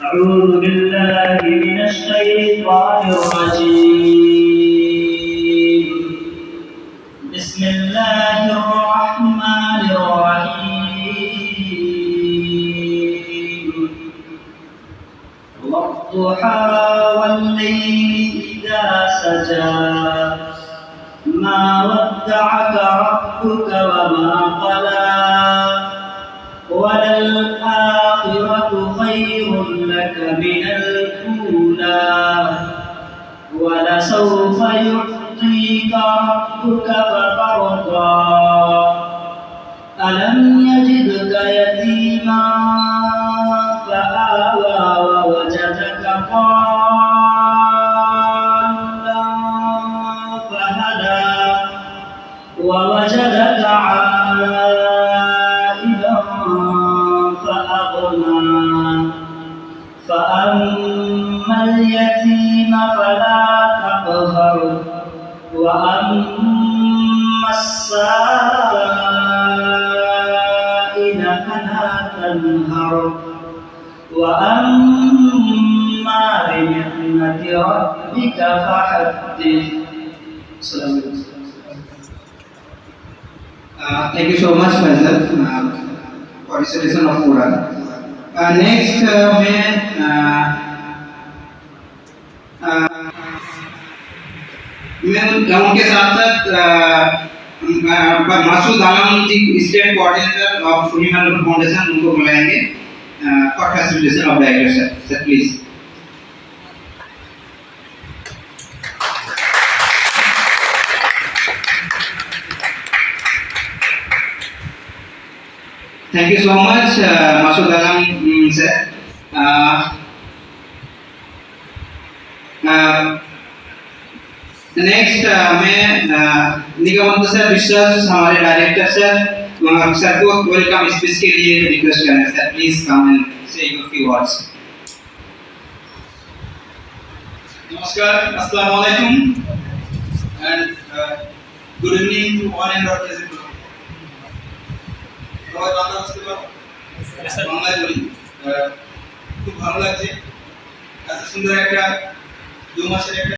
أعوذ بالله من الشيطان الرجيم. بسم الله الرحمن الرحيم. والضحى والليل إذا سجى ما ودعك ربك وما قلى وللآخرة خير لك من الأولى ولسوف يعطيك ربك فترضى ألم يجدك يتيما فآوى ووجدك ضالا فهدى ووجدك عائلا فأغنى فأما اليتيم فلا تقهر وأما السائل فلا تنهر وأما بنعمة ربك فحدث. Thank you so much, Faisal, for recitation of Quran. Next, मैं उनके साथ साथ Masood Alam ji state coordinator of human foundation उनको बुलाएंगे for facilitation of director sir please. Thank you so much, Masood Alam sir. Next मैं Nigamant sir Biswas हमारे director sir को welcome speech के लिए रिक्वेस्ट करना है sir. Please come and say your few words. Namaskar, Assalamu alaikum, and good evening to all and all present. সবাই বাংলা বুঝতে পারো? বাংলায় বলি. খুব ভালো লাগছে, এত সুন্দর একটা 2 মাসের একটা